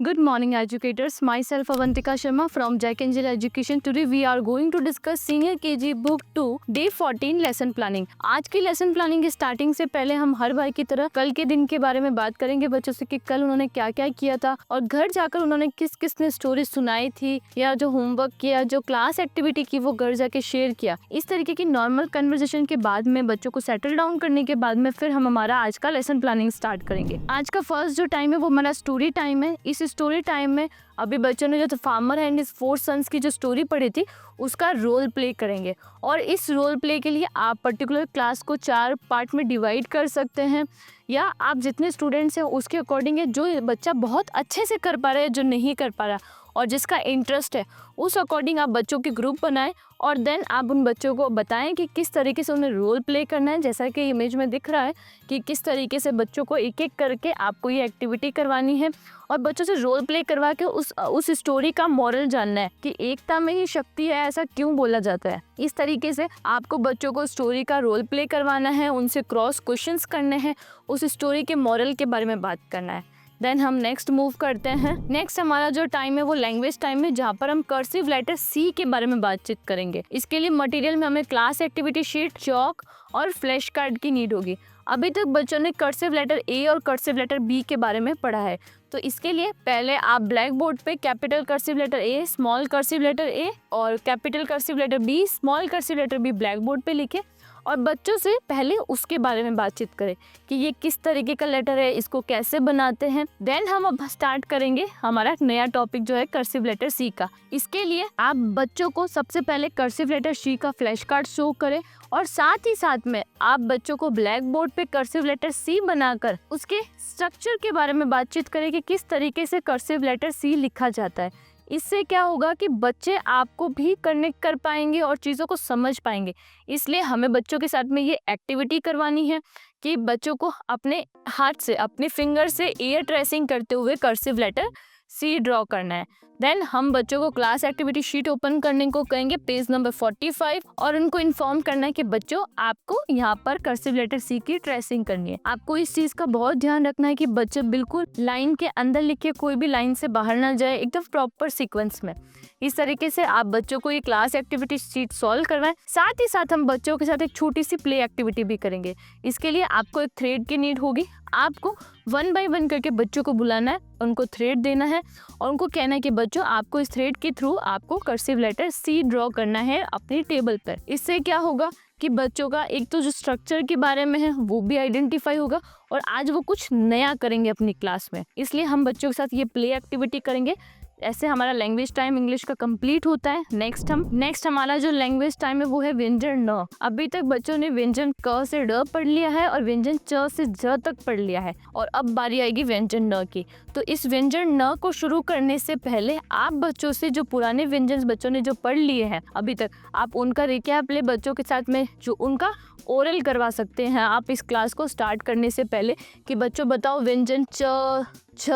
Good morning, educators. Myself Avantika Sharma from Jack Angel Education. Today we are going to discuss Senior KG Book 2 Day 14 Lesson Planning. आज की lesson planning की starting से पहले हम हर बार की तरह कल के दिन के बारे में बात करेंगे बच्चों से कि कल उन्होंने क्या क्या किया था और घर जाकर उन्होंने किस किस ने स्टोरी सुनाई थी या जो होमवर्क किया, जो क्लास एक्टिविटी की वो घर जाके शेयर किया। इस तरीके की नॉर्मल कन्वर्सेशन के बाद में बच्चों को सेटल डाउन करने के बाद में फिर हम हमारा आज का लेसन प्लानिंग स्टार्ट करेंगे। आज का फर्स्ट जो टाइम है वो हमारा स्टोरी टाइम है। इस स्टोरी टाइम में अभी बच्चों ने जो फार्मर एंड हिज 4 सन्स की जो स्टोरी पढ़ी थी उसका रोल प्ले करेंगे और इस रोल प्ले के लिए आप पर्टिकुलर क्लास को 4 पार्ट में डिवाइड कर सकते हैं या आप जितने स्टूडेंट्स हैं उसके अकॉर्डिंग है। जो बच्चा बहुत अच्छे से कर पा रहा है, जो नहीं कर पा रहा और जिसका इंटरेस्ट है उस अकॉर्डिंग आप बच्चों के ग्रुप बनाएं और देन आप उन बच्चों को बताएं कि किस तरीके से उन्हें रोल प्ले करना है। जैसा कि इमेज में दिख रहा है कि किस तरीके से बच्चों को एक एक करके आपको ये एक्टिविटी करवानी है और बच्चों से रोल प्ले करवा के उस स्टोरी का मॉरल जानना है कि एकता में ही शक्ति है, ऐसा क्यों बोला जाता है। इस तरीके से आपको बच्चों को स्टोरी का रोल प्ले करवाना है, उनसे क्रॉस क्वेश्चंस करने हैं, उस स्टोरी के मॉरल के बारे में बात करना है। देन हम नेक्स्ट मूव करते हैं। नेक्स्ट हमारा जो टाइम है वो लैंग्वेज टाइम है, जहाँ पर हम कर्सिव लेटर सी के बारे में बातचीत करेंगे। इसके लिए मटेरियल में हमें क्लास एक्टिविटी शीट, चॉक और फ्लैश कार्ड की नीड होगी। अभी तक बच्चों ने कर्सिव लेटर ए और कर्सिव लेटर बी के बारे में पढ़ा है, तो इसके लिए पहले आप ब्लैक बोर्ड पे capital cursive letter A, small cursive letter A और capital cursive letter B, small cursive letter B blackboard पे लिखे और बच्चों से पहले उसके बारे में बातचीत करें कि ये किस तरीके का लेटर है, इसको कैसे बनाते हैं। देन हम अब स्टार्ट करेंगे हमारा नया टॉपिक जो है कर्सिव लेटर सी का। इसके लिए आप बच्चों को सबसे पहले कर्सिव लेटर सी का फ्लैश कार्ड शो करें और साथ ही साथ में आप बच्चों को ब्लैक बोर्ड पे कर्सिव लेटर सी बनाकर उसके स्ट्रक्चर के बारे में बातचीत करें कि किस तरीके से कर्सिव लेटर सी लिखा जाता है। इससे क्या होगा कि बच्चे आपको भी कनेक्ट कर पाएंगे और चीज़ों को समझ पाएंगे। इसलिए हमें बच्चों के साथ में ये एक्टिविटी करवानी है कि बच्चों को अपने हाथ से, अपने फिंगर से एयर ट्रेसिंग करते हुए कर्सिव लेटर सी ड्रॉ करना है। देन हम बच्चों को क्लास एक्टिविटी शीट ओपन करने को कहेंगे, पेज नंबर 45, और उनको इन्फॉर्म करना है कि बच्चों आपको यहाँ पर कर्सिव लेटर सी की ट्रेसिंग करनी है। आपको इस चीज का बहुत ध्यान रखना है कि बच्चे बिल्कुल लाइन के अंदर लिखे, कोई भी लाइन से बाहर ना जाए, एकदम प्रॉपर सीक्वेंस में। इस तरीके से आप बच्चों को ये क्लास एक्टिविटी शीट सॉल्व करवाएं। साथ ही साथ हम बच्चों के साथ एक छोटी सी प्ले एक्टिविटी भी करेंगे। इसके लिए आपको एक थ्रेड की नीड होगी। आपको 1 बाय 1 करके बच्चों को बुलाना है, उनको थ्रेड देना है और उनको कहना है कि बच्चों आपको इस थ्रेड के थ्रू आपको कर्सिव लेटर सी ड्रॉ करना है अपनी टेबल पर। इससे क्या होगा कि बच्चों का एक तो जो स्ट्रक्चर के बारे में है वो भी आइडेंटिफाई होगा और आज वो कुछ नया करेंगे अपनी क्लास में। इसलिए हम बच्चों के साथ ये प्ले एक्टिविटी करेंगे। ऐसे हमारा लैंग्वेज टाइम इंग्लिश का कंप्लीट होता है। नेक्स्ट हमारा जो लैंग्वेज टाइम है वो है व्यंजन न। अभी तक बच्चों ने व्यंजन क से ड पढ़ लिया है और व्यंजन च से ज तक पढ़ लिया है और अब बारी आएगी व्यंजन न की। तो इस व्यंजन न को शुरू करने से पहले आप बच्चों से जो पुराने व्यंजन बच्चों ने जो पढ़ लिए हैं अभी तक, आप उनका रिकैप ले बच्चों के साथ में, जो उनका ओरल करवा सकते हैं आप इस क्लास को स्टार्ट करने से पहले कि बच्चों बताओ व्यंजन च, छ,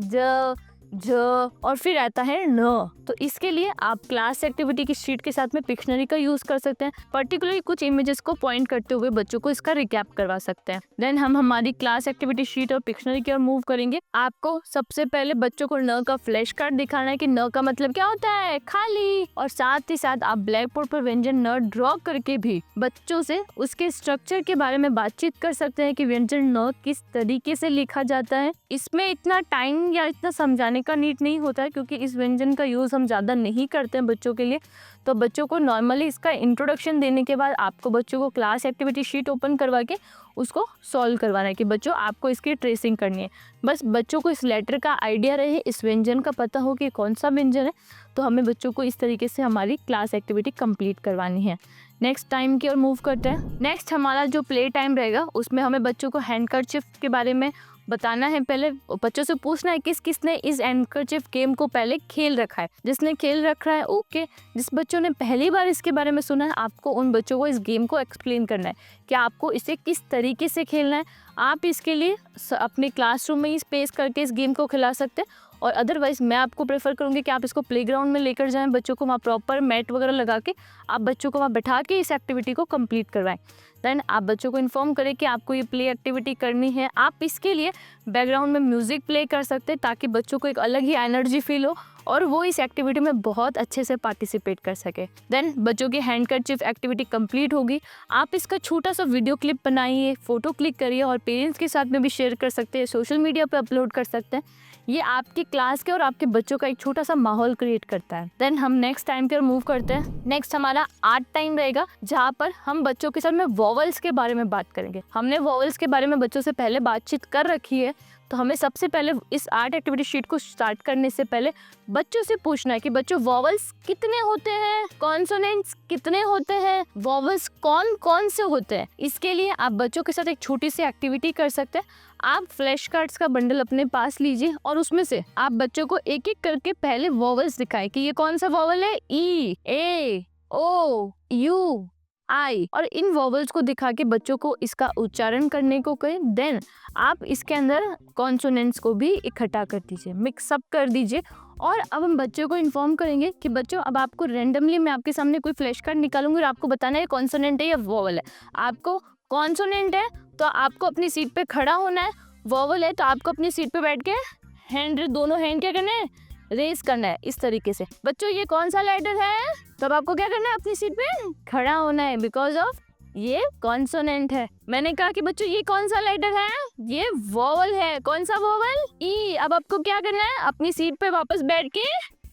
ज, ज और फिर आता है न। तो इसके लिए आप क्लास एक्टिविटी की शीट के साथ में पिक्शनरी का यूज कर सकते हैं। पर्टिकुलरली कुछ इमेजेस को पॉइंट करते हुए बच्चों को इसका रिकैप करवा सकते हैं। देन हम हमारी क्लास एक्टिविटी शीट और पिक्शनरी की ओर मूव करेंगे। आपको सबसे पहले बच्चों को न का फ्लैश कार्ड दिखाना है कि न का मतलब क्या होता है, खाली, और साथ ही साथ आप ब्लैक बोर्ड पर व्यंजन न ड्रॉ करके भी बच्चों से उसके स्ट्रक्चर के बारे में बातचीत कर सकते हैं कि व्यंजन न किस तरीके से लिखा जाता है। इसमें इतना टाइम या इतना समझाने का नीड नहीं होता है क्योंकि इस व्यंजन का यूज हम ज्यादा नहीं करते हैं बच्चों के लिए। तो बच्चों को नॉर्मली इसका इंट्रोडक्शन देने के बाद आपको बच्चों को क्लास एक्टिविटी शीट ओपन करवा के उसको सॉल्व करवाना है कि बच्चों आपको इसकी ट्रेसिंग करनी है। बस बच्चों को इस लेटर का आइडिया रहे, इस व्यंजन का पता हो कि कौन सा व्यंजन है, तो हमें बच्चों को इस तरीके से हमारी क्लास एक्टिविटी कंप्लीट करवानी है। नेक्स्ट टाइम की ओर मूव करते हैं। नेक्स्ट हमारा जो प्ले टाइम रहेगा उसमें हमें बच्चों को हैंडकरचिफ के बारे में बताना है। पहले बच्चों से पूछना है किस किसने इस हैंडकरचिफ गेम को पहले खेल रखा है। जिसने खेल रखा है ओके, जिस बच्चों ने पहली बार इसके बारे में सुना है आपको उन बच्चों को इस गेम को एक्सप्लेन करना है कि आपको इसे किस तरीके से खेलना है। आप इसके लिए अपने क्लासरूम में ही स्पेस करके इस गेम को खिला सकते हैं और अदरवाइज मैं आपको प्रेफर करूँगी कि आप इसको प्लेग्राउंड में लेकर जाएं, बच्चों को वहाँ प्रॉपर मैट वगैरह लगा के आप बच्चों को वहाँ बैठा के इस एक्टिविटी को कंप्लीट करवाएं। देन आप बच्चों को इन्फॉर्म करें कि आपको ये प्ले एक्टिविटी करनी है। आप इसके लिए बैकग्राउंड में म्यूजिक प्ले कर सकते हैं ताकि बच्चों को एक अलग ही एनर्जी फील हो और वो इस एक्टिविटी में बहुत अच्छे से पार्टिसिपेट कर सके। देन बच्चों की हैंडकरचीफ एक्टिविटी कंप्लीट होगी। आप इसका छोटा सा वीडियो क्लिप बनाइए, फोटो क्लिक करिए और पेरेंट्स के साथ में भी शेयर कर सकते हैं, सोशल मीडिया पे अपलोड कर सकते हैं। ये आपकी क्लास के और आपके बच्चों का एक छोटा सा माहौल क्रिएट करता है। देन हम नेक्स्ट टाइम की ओर मूव करते हैं। नेक्स्ट हमारा आर्ट टाइम रहेगा, जहाँ पर हम बच्चों के साथ में वॉवल्स के बारे में बात करेंगे। हमने वॉवल्स के बारे में बच्चों से पहले बातचीत कर रखी है, तो हमें सबसे पहले इस आर्ट एक्टिविटी शीट को स्टार्ट करने से पहले बच्चों से पूछना है कि बच्चों वॉवल्स कितने होते हैं, कॉन्सोनेंट्स कितने होते हैं, वॉवल्स कौन कौन से होते हैं। इसके लिए आप बच्चों के साथ एक छोटी सी एक्टिविटी कर सकते हैं। आप फ्लैश कार्ड्स का बंडल अपने पास लीजिए और उसमें से आप बच्चों को एक एक करके पहले वॉवल्स दिखाएं कि ये कौन सा वॉवल है, ई, ए, ओ, यू, आई, और इन वॉवल्स को दिखा के बच्चों को इसका उच्चारण करने को कहें। देन आप इसके अंदर कॉन्सोनेंट्स को भी इकट्ठा कर दीजिए, मिक्सअप कर दीजिए। और अब हम बच्चों को इन्फॉर्म करेंगे कि बच्चों अब आपको रेंडमली मैं आपके सामने कोई फ्लैश कार्ड निकालूंगी और आपको बताना है कॉन्सोनेंट है या वॉवल है। आपको कॉन्सोनेंट है तो आपको अपनी सीट पे खड़ा होना है, वॉवल है तो आपको अपनी सीट पे बैठ के दोनों हैंड क्या करना है, रेस करना है इस तरीके से। बच्चों ये कौन सा लेटर है, तब आपको क्या करना है, अपनी सीट पे खड़ा होना है, बिकॉज ऑफ ये कॉन्सोनेंट है। मैंने कहा कि बच्चों ये कौन सा लेटर है, ये वॉवल है। कौन सा वॉवल, ई। अब आपको क्या करना है, अपनी सीट पे वापस बैठ के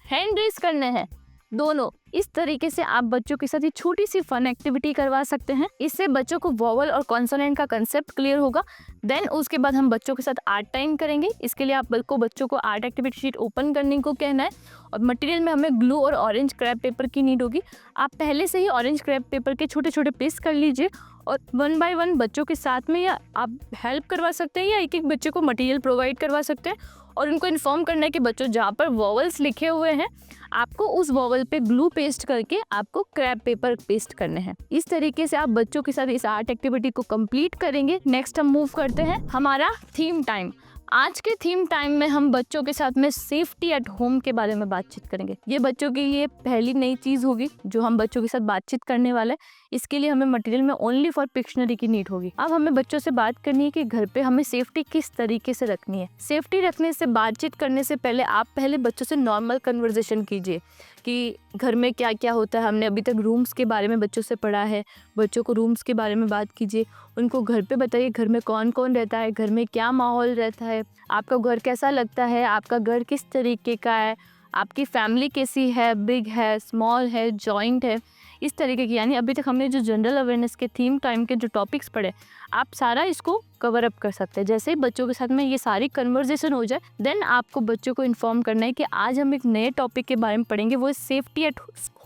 हैंड रेस करने हैं दोनों। इस तरीके से आप बच्चों के साथ ये छोटी सी फन एक्टिविटी करवा सकते हैं। इससे बच्चों को वॉवल और कॉन्सोनेंट का कंसेप्ट क्लियर होगा। देन उसके बाद हम बच्चों के साथ आर्ट टाइम करेंगे। इसके लिए आप बच्चों को आर्ट एक्टिविटी शीट ओपन करने को कहना है और मटेरियल में हमें ग्लू और ऑरेंज क्रैप पेपर की नीड होगी। आप पहले से ही ऑरेंज क्रैप पेपर के छोटे छोटे पीस कर लीजिए और 1 बाय 1 बच्चों के साथ में या आप हेल्प करवा सकते हैं या एक एक बच्चे को मटेरियल प्रोवाइड करवा सकते हैं और उनको इन्फॉर्म करना है कि बच्चों जहाँ पर वॉवल्स लिखे हुए हैं आपको उस वॉवल पे ग्लू पेस्ट करके आपको क्रैप पेपर पेस्ट करने हैं। इस तरीके से आप बच्चों के साथ इस आर्ट एक्टिविटी को कंप्लीट करेंगे। नेक्स्ट हम मूव करते हैं हमारा थीम टाइम। आज के थीम टाइम में हम बच्चों के साथ में सेफ्टी एट होम के बारे में बातचीत करेंगे। ये बच्चों के लिए पहली नई चीज होगी जो हम बच्चों के साथ बातचीत करने वाले हैं। इसके लिए हमें मटेरियल में ओनली फॉर पिक्शनरी की नीड होगी। अब हमें बच्चों से बात करनी है कि घर पे हमें सेफ्टी किस तरीके से रखनी है। सेफ्टी रखने से बातचीत करने से पहले आप पहले बच्चों से नॉर्मल कन्वर्सेशन कीजिए कि घर में क्या क्या होता है। हमने अभी तक रूम्स के बारे में बच्चों से पढ़ा है, बच्चों को रूम्स के बारे में बात कीजिए। उनको घर पे बताइए घर में कौन कौन रहता है, घर में क्या माहौल रहता है, आपका घर कैसा लगता है, आपका घर किस तरीके का है, आपकी फैमिली कैसी है, बिग है, स्मॉल है, जॉइंट है, इस तरीके की। यानी अभी तक हमने जो जनरल अवेयरनेस के थीम टाइम के जो टॉपिक्स पढ़े आप सारा इसको कवर अप कर सकते हैं। जैसे ही बच्चों के साथ में ये सारी कन्वर्सेशन हो जाए देन आपको बच्चों को इन्फॉर्म करना है कि आज हम एक नए टॉपिक के बारे में पढ़ेंगे, वो है सेफ्टी एट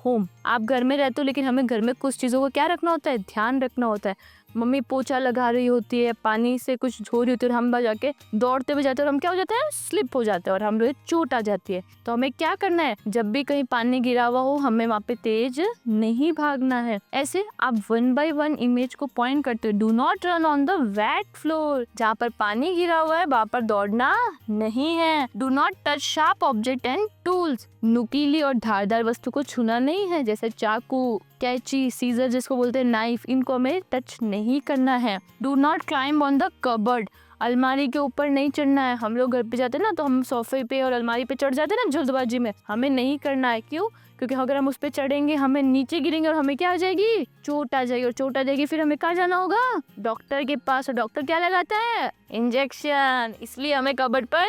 होम। आप घर में रहते हो लेकिन हमें घर में कुछ चीज़ों को क्या रखना होता है, ध्यान रखना होता है। मम्मी पोछा लगा रही होती है, पानी से कुछ धो रही होती है और हम जाके दौड़ते हुए जाते हैं और हम क्या हो जाते हैं, स्लिप हो जाते हैं और हम लोग चोट आ जाती है। तो हमें क्या करना है, जब भी कहीं पानी गिरा हुआ हो हमें वहाँ पे तेज नहीं भागना है। ऐसे आप 1 बाय 1 इमेज को पॉइंट करते हो। Do not run on the wait floor, जहाँ पर पानी गिरा हुआ है वहाँ पर दौड़ना नहीं है। Do not touch sharp object and tools, नुकीली और धारदार वस्तु को छूना नहीं है, जैसे चाकू, कैंची, सीजर जिसको बोलते हैं नाइफ, इनको हमें टच नहीं करना है। Do not climb on the cupboard, अलमारी के ऊपर नहीं चढ़ना है। हम लोग घर पे जाते हैं ना तो हम सोफे पे और अलमारी पे चढ़ जाते हैं ना जल्दबाजी में, हमें नहीं करना है। क्यों? क्योंकि अगर हम उस पे चढ़ेंगे हमें नीचे गिरेंगे और हमें क्या आ जाएगी, चोट आ जाएगी। और चोट आ जाएगी फिर हमें कहाँ जाना होगा, डॉक्टर के पास। और डॉक्टर क्या लगाता है, इंजेक्शन। इसलिए हमें कबर्ड पर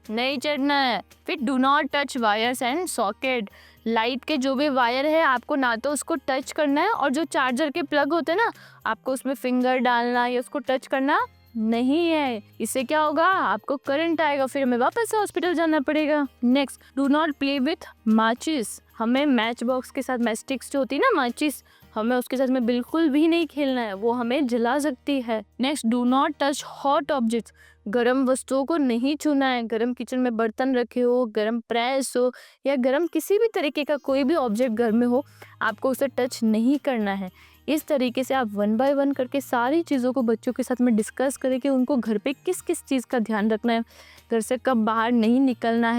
नहीं चढ़ना है। फिर do not touch wires and socket, light के जो भी वायर है आपको ना तो उसको टच करना है और जो चार्जर के प्लग होते हैं ना आपको उसमें फिंगर डालना या उसको टच करना नहीं है। इससे क्या होगा, आपको करंट आएगा, फिर हमें वापस से हॉस्पिटल जाना पड़ेगा। Next, do not play with माचिस, हमें मैच बॉक्स के साथ मैच स्टिक्स जो होती है ना माचिस, हमें उसके साथ में बिल्कुल भी नहीं खेलना है, वो हमें जला सकती है। Next, do not touch hot objects, गरम वस्तुओं को नहीं छूना है। गरम किचन में बर्तन रखे हो, गरम प्रेस हो या गरम किसी भी तरीके का कोई भी ऑब्जेक्ट घर में हो, आपको उसे टच नहीं करना है। इस तरीके से आप 1 बाय 1 करके सारी चीज़ों को बच्चों के साथ में डिस्कस करें कि उनको घर पे किस किस चीज़ का ध्यान रखना है, घर से कब बाहर नहीं निकलना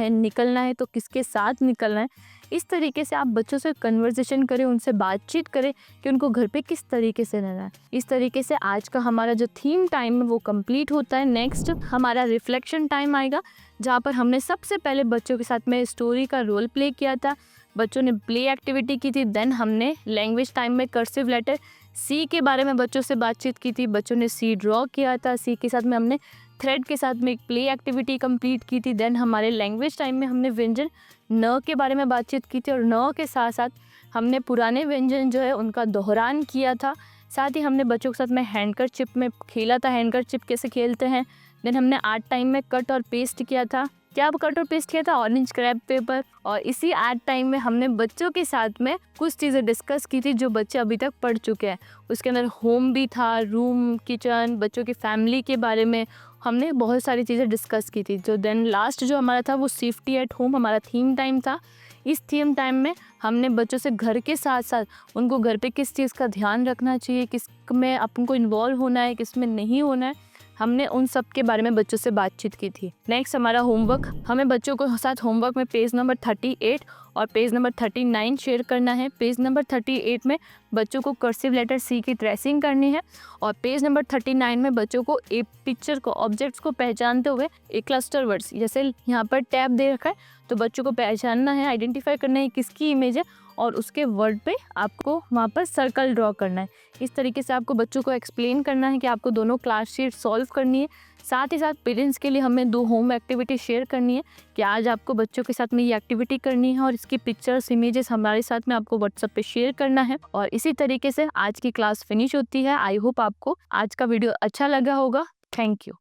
है तो किसके साथ निकलना है। इस तरीके से आप बच्चों से कन्वर्सेशन करें, उनसे बातचीत करें कि उनको घर पे किस तरीके से रहना है। इस तरीके से आज का हमारा जो थीम टाइम है वो कंप्लीट होता है। नेक्स्ट हमारा रिफ्लेक्शन टाइम आएगा, जहाँ पर हमने सबसे पहले बच्चों के साथ में स्टोरी का रोल प्ले किया था, बच्चों ने प्ले एक्टिविटी की थी। देन हमने लैंग्वेज टाइम में कर्सिव लेटर सी के बारे में बच्चों से बातचीत की थी, बच्चों ने सी ड्रॉ किया था। सी के साथ में हमने थ्रेड के साथ में एक प्ले एक्टिविटी कंप्लीट की थी। देन हमारे लैंग्वेज टाइम में हमने व्यंजन न के बारे में बातचीत की थी और न के साथ साथ हमने पुराने व्यंजन जो है उनका दोहरान किया था। साथ ही हमने बच्चों के साथ में हैंडकरचिप में खेला था, हैंडकरचिप कैसे खेलते हैं। देन हमने आर्ट टाइम में कट और पेस्ट किया था। क्या कट और पेस्ट किया था? Orange crepe paper. और इसी आर्ट टाइम में हमने बच्चों के साथ में कुछ चीज़ें डिस्कस की थी जो बच्चे अभी तक पढ़ चुके हैं। उसके अंदर होम भी था, रूम, किचन, बच्चों की फैमिली के बारे में हमने बहुत सारी चीज़ें डिस्कस की थी। जो देन लास्ट जो हमारा था वो सेफ्टी एट होम हमारा थीम टाइम था। इस थीम टाइम में हमने बच्चों से घर के साथ साथ उनको घर पे किस चीज़ का ध्यान रखना चाहिए, किस में अपन को इन्वॉल्व होना है, किस में नहीं होना है, हमने उन सब के बारे में बच्चों से बातचीत की थी। नेक्स्ट हमारा होमवर्क, हमें बच्चों को साथ होमवर्क में पेज नंबर 38 और पेज नंबर 39 शेयर करना है। पेज नंबर 38 में बच्चों को कर्सिव लेटर सी की ट्रेसिंग करनी है और पेज नंबर 39 में बच्चों को एक पिक्चर को, ऑब्जेक्ट्स को पहचानते हुए एक क्लस्टर वर्ड्स, जैसे यहाँ पर टैब दे रखा है तो बच्चों को पहचानना है, आइडेंटिफाई करना है किसकी इमेज है और उसके वर्ड पे आपको वहाँ पर सर्कल ड्रॉ करना है। इस तरीके से आपको बच्चों को एक्सप्लेन करना है कि आपको दोनों क्लास शीट सॉल्व करनी है। साथ ही साथ पेरेंट्स के लिए हमें 2 होम एक्टिविटी शेयर करनी है कि आज आपको बच्चों के साथ में ये एक्टिविटी करनी है और इसकी पिक्चर्स, इमेजेस हमारे साथ में आपको व्हाट्सएप पे शेयर करना है। और इसी तरीके से आज की क्लास फिनिश होती है। आई होप आपको आज का वीडियो अच्छा लगा होगा। Thank you.